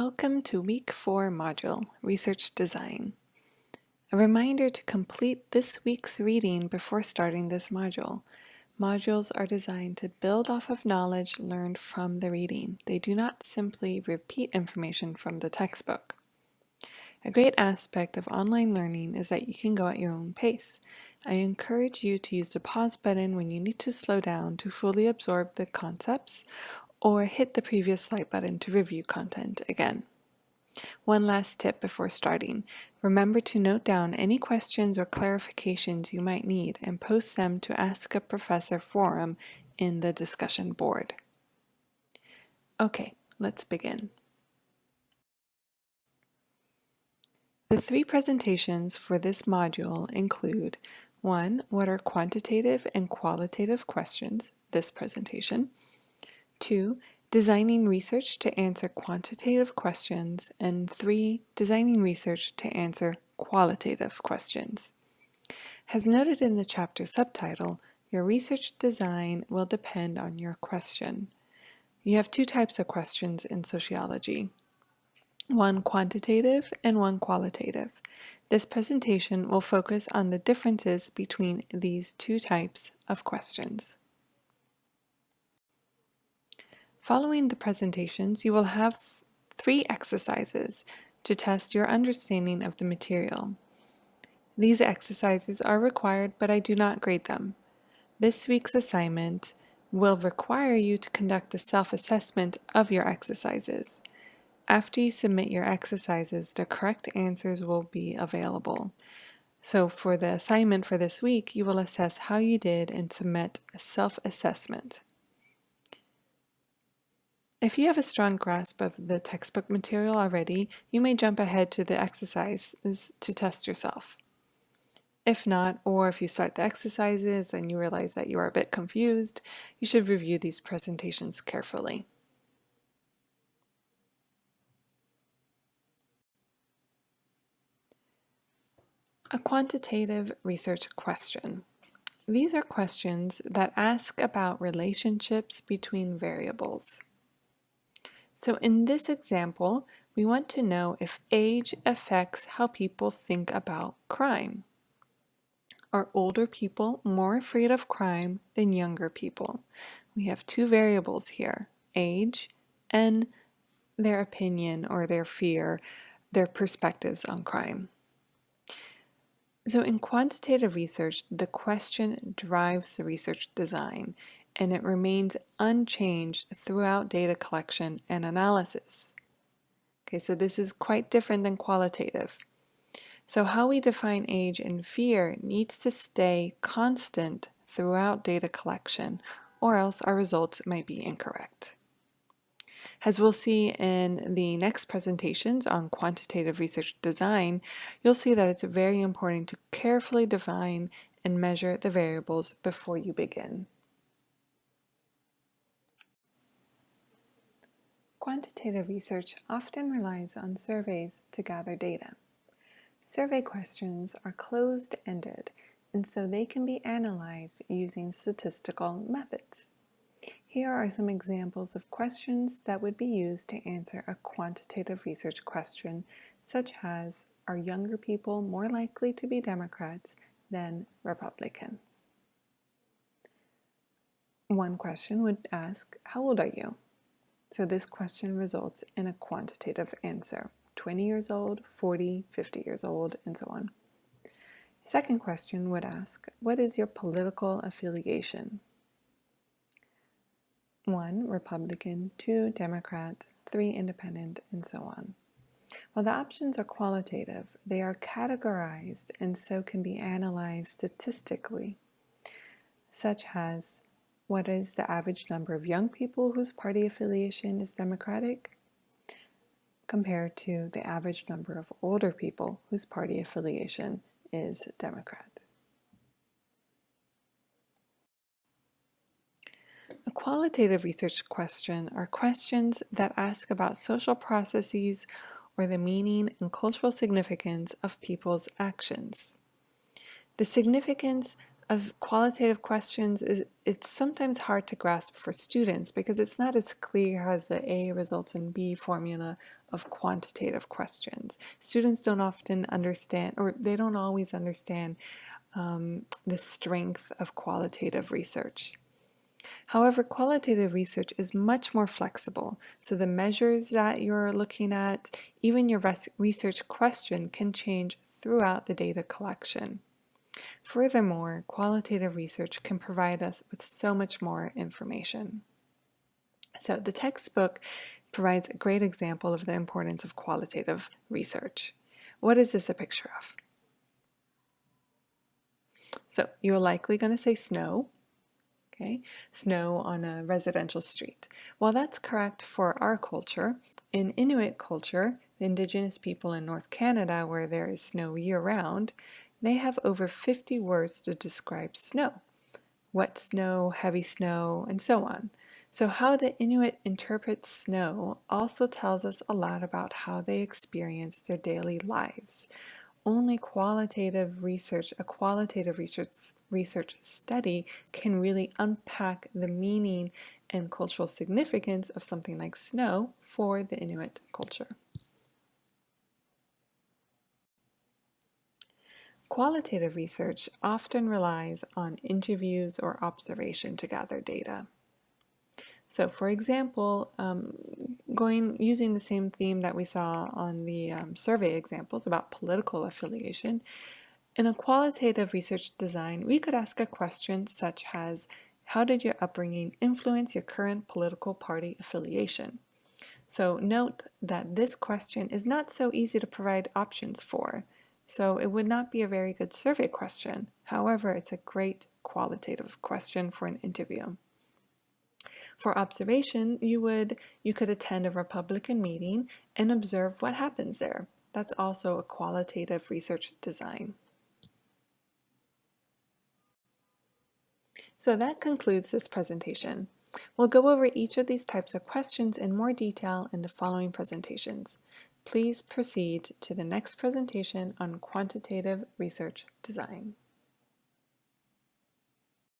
Welcome to Week 4 module, Research Design. A reminder to complete this week's reading before starting this module. Modules are designed to build off of knowledge learned from the reading. They do not simply repeat information from the textbook. A great aspect of online learning is that you can go at your own pace. I encourage you to use the pause button when you need to slow down to fully absorb the concepts, or hit the previous slide button to review content again. One last tip before starting. Remember to note down any questions or clarifications you might need and post them to Ask a Professor forum in the discussion board. Okay, let's begin. The three presentations for this module include 1. What are quantitative and qualitative questions? This presentation. 2. Designing research to answer quantitative questions, and 3. Designing research to answer qualitative questions. As noted in the chapter subtitle, your research design will depend on your question. You have two types of questions in sociology, one quantitative and one qualitative. This presentation will focus on the differences between these two types of questions. Following the presentations, you will have 3 exercises to test your understanding of the material. These exercises are required, but I do not grade them. This week's assignment will require you to conduct a self-assessment of your exercises. After you submit your exercises, the correct answers will be available. So for the assignment for this week, you will assess how you did and submit a self-assessment. If you have a strong grasp of the textbook material already, you may jump ahead to the exercises to test yourself. If not, or if you start the exercises and you realize that you are a bit confused, you should review these presentations carefully. A quantitative research question. These are questions that ask about relationships between variables. So in this example, we want to know if age affects how people think about crime. Are older people more afraid of crime than younger people? We have 2 variables here, age and their opinion or their fear, their perspectives on crime. So in quantitative research, the question drives the research design, and it remains unchanged throughout data collection and analysis. Okay, so this is quite different than qualitative. So how we define age and fear needs to stay constant throughout data collection, or else our results might be incorrect. As we'll see in the next presentations on quantitative research design, you'll see that it's very important to carefully define and measure the variables before you begin. Quantitative research often relies on surveys to gather data. Survey questions are closed-ended, and so they can be analyzed using statistical methods. Here are some examples of questions that would be used to answer a quantitative research question, such as, are younger people more likely to be Democrats than Republican? One question would ask, how old are you? So this question results in a quantitative answer, 20 years old, 40, 50 years old, and so on. Second question would ask, what is your political affiliation? 1, Republican, 2, Democrat, 3, Independent, and so on. While the options are qualitative, they are categorized and so can be analyzed statistically, such as what is the average number of young people whose party affiliation is Democratic compared to the average number of older people whose party affiliation is Democrat. A qualitative research question are questions that ask about social processes or the meaning and cultural significance of people's actions. The significance of qualitative questions is it's sometimes hard to grasp for students because it's not as clear as the A results in B formula of quantitative questions. Students don't often understand, or they don't always understand, the strength of qualitative research. However, qualitative research is much more flexible, so the measures that you're looking at, even your research question, can change throughout the data collection. Furthermore, qualitative research can provide us with so much more information. So the textbook provides a great example of the importance of qualitative research. What is this a picture of? So you're likely going to say snow. Okay, snow on a residential street. While that's correct for our culture, in Inuit culture, the indigenous people in North Canada, where there is snow year-round, they have over 50 words to describe snow. Wet snow, heavy snow, and so on. So how the Inuit interprets snow also tells us a lot about how they experience their daily lives. Only qualitative research, a qualitative research study can really unpack the meaning and cultural significance of something like snow for the Inuit culture. Qualitative research often relies on interviews or observation to gather data. So for example, using the same theme that we saw on the survey examples about political affiliation, in a qualitative research design, we could ask a question such as, how did your upbringing influence your current political party affiliation? So note that this question is not so easy to provide options for, so it would not be a very good survey question. However, it's a great qualitative question for an interview. For observation, you could attend a Republican meeting and observe what happens there. That's also a qualitative research design. So that concludes this presentation. We'll go over each of these types of questions in more detail in the following presentations. Please proceed to the next presentation on quantitative research design.